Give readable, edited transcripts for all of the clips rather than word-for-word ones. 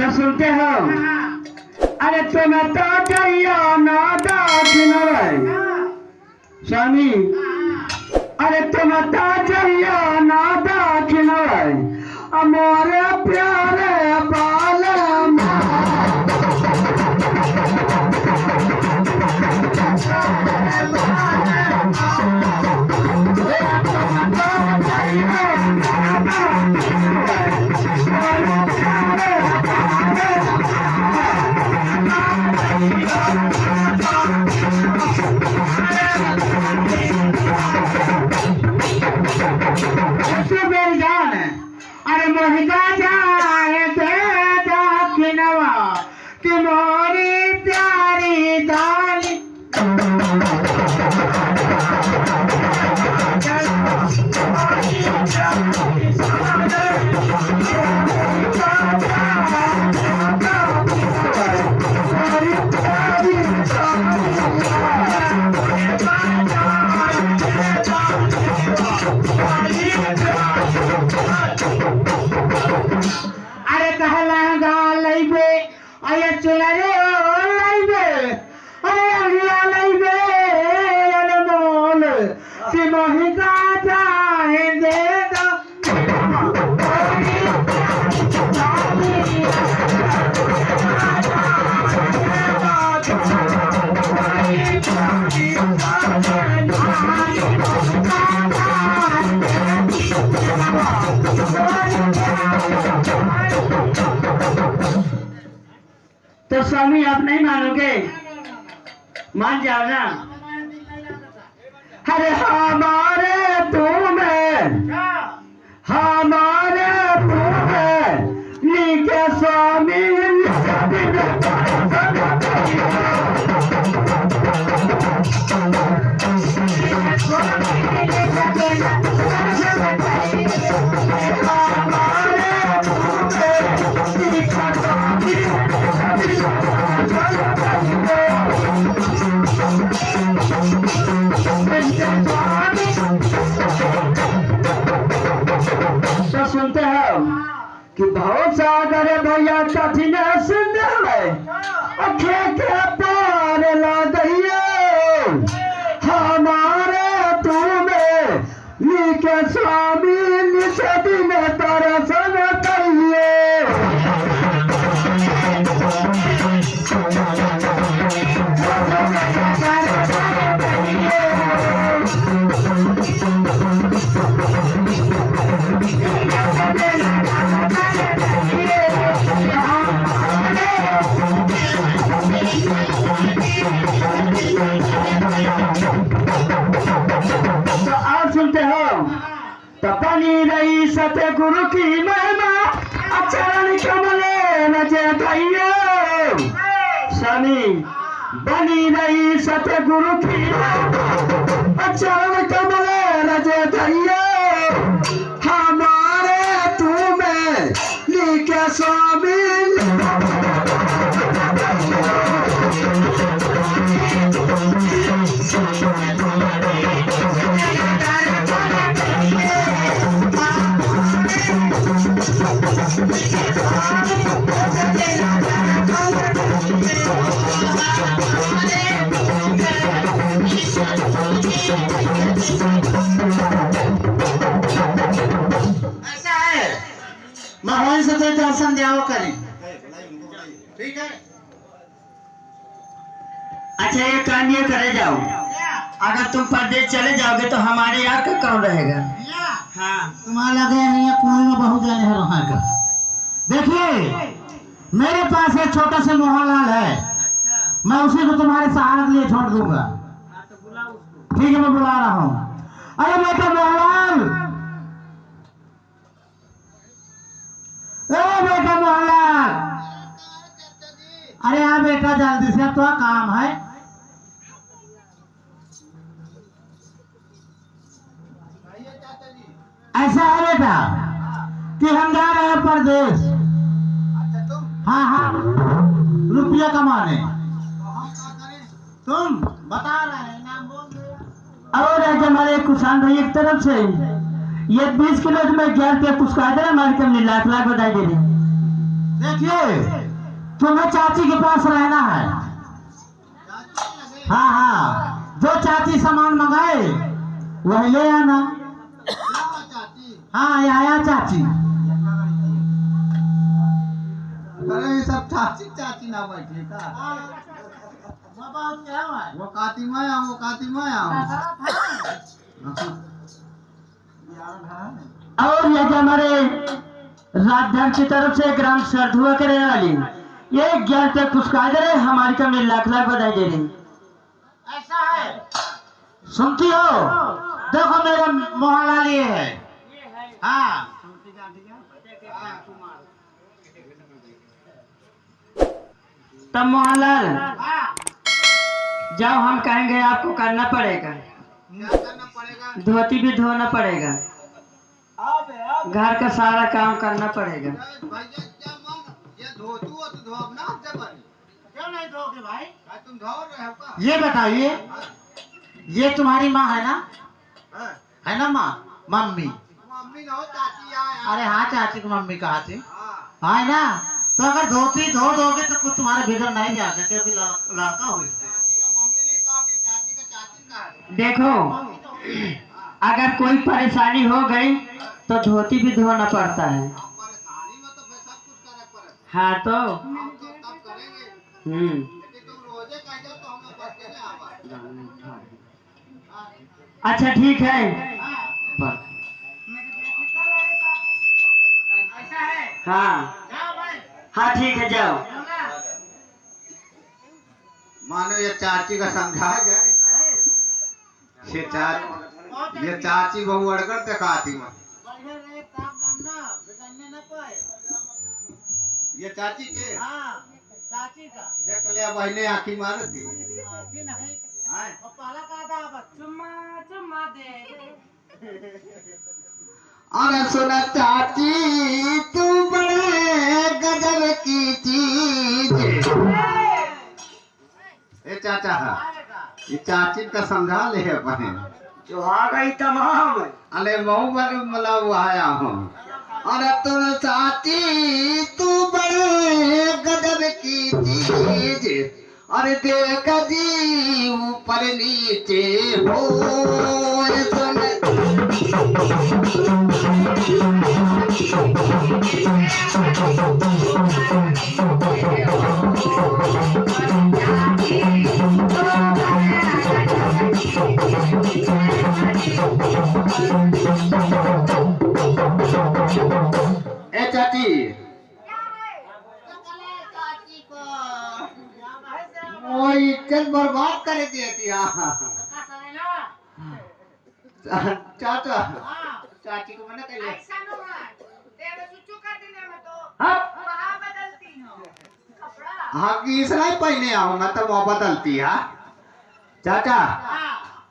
तो सुनते हो। अरे तुम तो जइयो ना दाखिन स्वामी, अरे तुम तो जइयो ना दाखिन हमारे प्यारे बाल अरे मोहिता जाए दाखिनवा कि मोरी प्यारी दाली अरे कहला गालैबे अरे चुनरे लाइबे अरे अगिया लाइबे अरे मोल कि मोहिता जाए दे दो तो स्वामी आप नहीं मानोगे, मान जाओ ना। अरे हमारे तुम्हें नीचे स्वामी तो सुनते हो कि बहुत सागर भैया कठिन सुंदर है अखे के पार ला दइयो हमारे तुम्हें नीके स्वामी निषेधी में दर्शन करिए। तो आप सुनते हो तो बनी रही सत्य गुरु की महिमा चरण कमले न जइयो स्वामी, बनी रही सत्य गुरु की चरण कमले न जइयो हमारे तुम्हें नीके स्वामी। ऐसा है भगवान से तो दर्शन दिया करें, ठीक है। अच्छा ये काम ये करे जाओ, अगर तुम परदेश चले जाओगे तो हमारे यहाँ का कौन रहेगा? हाँ तुम्हारा लगे नहीं है कुएं में बहुत जाने है वहाँ का। देखिए मेरे पास एक छोटा सा मोहनलाल है, मैं उसी को तुम्हारे सहारा के लिए छोड़ दूंगा। ठीक है मैं बुला रहा हूँ। अरे बेटा मोहनलाल, बेटा मोहनलाल, अरे हाँ बेटा जल्दी से तो काम है। ऐसा है बेटा कि हम जा रहे हैं परदेश। अच्छा तुम? हाँ हाँ रुपया कमाने। तुम बता रहे हैं नाम बोल दो। और हमारे कुशान भाई एक तरफ से ये 20 किलो में 11 रुपया कुछ कहा था हमारे कम 1 लाख बधाई दे रहे। देखिए तुम्हें चाची के पास रहना है। हाँ हाँ, जो चाची सामान मंगाए वही ले आना। हाँ आया चाची। अरे ये सब चाची चाची ना बैठे का वो काती माया और ये जो हमारे राजधानी की तरफ से ग्राम सरधुआ के रहने वाली ये ज्ञान तक कुछ कहा दे रहे हमारी का मैं लाख लाख बधाई दे रही। ऐसा है, सुनती हो? देखो मेरे मोहल्ला लिए है। हाँ तब मोहनलाल जाओ, हम कहेंगे आपको करना पड़ेगा, क्या करना पड़ेगा? धोती भी धोना पड़ेगा, घर का सारा काम करना पड़ेगा। भैया क्या मन ये धोतू हो तो धो अपना हाथ से बनी। क्यों नहीं दोगे भाई? क्या तुम धो रहे हो का? ये बताइए, ये तुम्हारी माँ है ना? हाँ, है ना माँ? मम्मी? मम्मी ना हो चाची आया। अरे हाँ, चाची को मम्मी कहा थी। हाँ, हाँ है ना? तो अगर धोती धो दोगे तो कुछ तुम्हारे भीतर नहीं जाएगा, क्योंकि लड़का हो इससे। चाची का मम्मी नहीं कहा कि चाची का चाची का है। देखो अगर कोई परेशानी हो गई तो धोती भी धोना पड़ता है। अब परेशानी में तो फिर सब कुछ करना पड़ेगा। हाँ तो हम तो तब करेंगे। लेकिन तुम रोजे कह जाओ तो हम लोग बच के नहीं आवा। अच्छा ठीक है। बस। हाँ हाँ ठीक है जाओ। मानो ये चाची का समझा जाए। ये चाची बहु अड़कर तकाती में। ये चाची के चाची का देख ले बहने आँखी मार दी। चुम्मा दे। अरे सुना चाची तू बड़े गजब की चीज। ए चाचा ये चाची का समझा ले अपने जो आ गई तमाम। अरे बहु बड़े मतलब आया हूँ। अरे तुम चाची तू बड़े गजब की चीज। अरे देख जी ऊपर नीचे हो सुन। ए चाची वो इज्जत बर्बाद कर दिया चाचा। चाची को मना कर ले। हाँ कि इसलिए पहने आओ मैं तो वो बदलती है चाचा।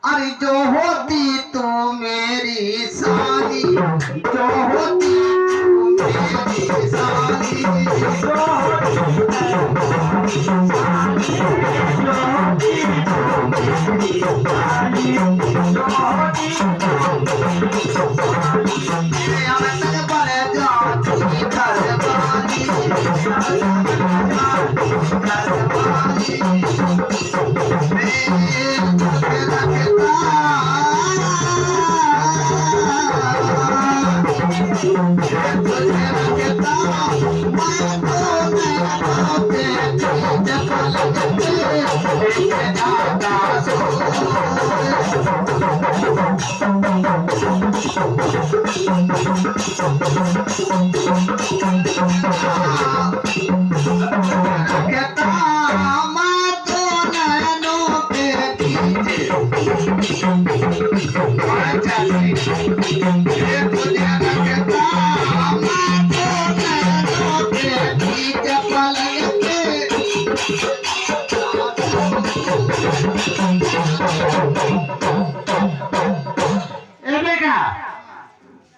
अरे जो होती तो मेरी साली, जो होती तो मेरी साली, जो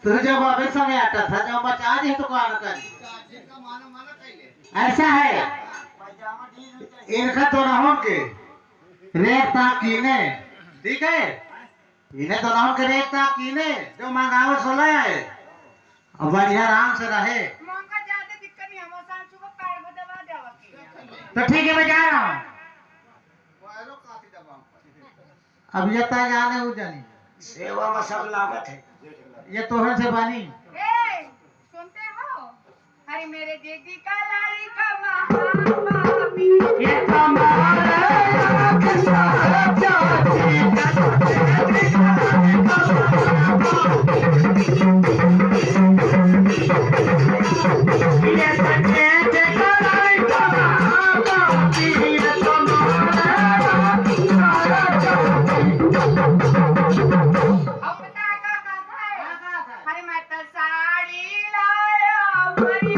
तुझे जब अभी समय आता था जब बचा दी तो कौन कर। ऐसा है इनका तो रहो के रेखता कीने, ठीक है इन्हें तो रहो के रेखता कीने जो मंगावट सोला है और बढ़िया आराम से रहे। तो ठीक है मैं जा रहा हूँ। अब ये तय जाने वो जानी सेवा में सब लागत है। ये तोहर से बानी ए, सुनते हो? अरे मेरे दीदी का लाड़ी का महाबाबी। ये कमाल अब बता का कहा है? अरे मैं तो साड़ी लाया बड़ी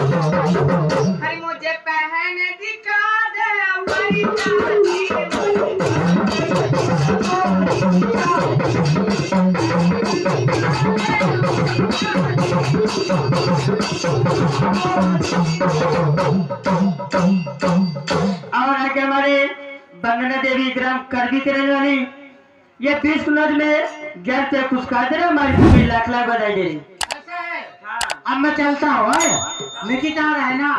अरे मुझे पहने दिखा दे बड़ी और है कि हमारे बंदना देवी ग्राम करबी के रहने वाली ये 20 नज में गैर से कुछ कहा दे रहे हमारी पूरी लाख लाख बधाई दे रही। अब मैं चलता हूँ, निकी कहाँ है ना।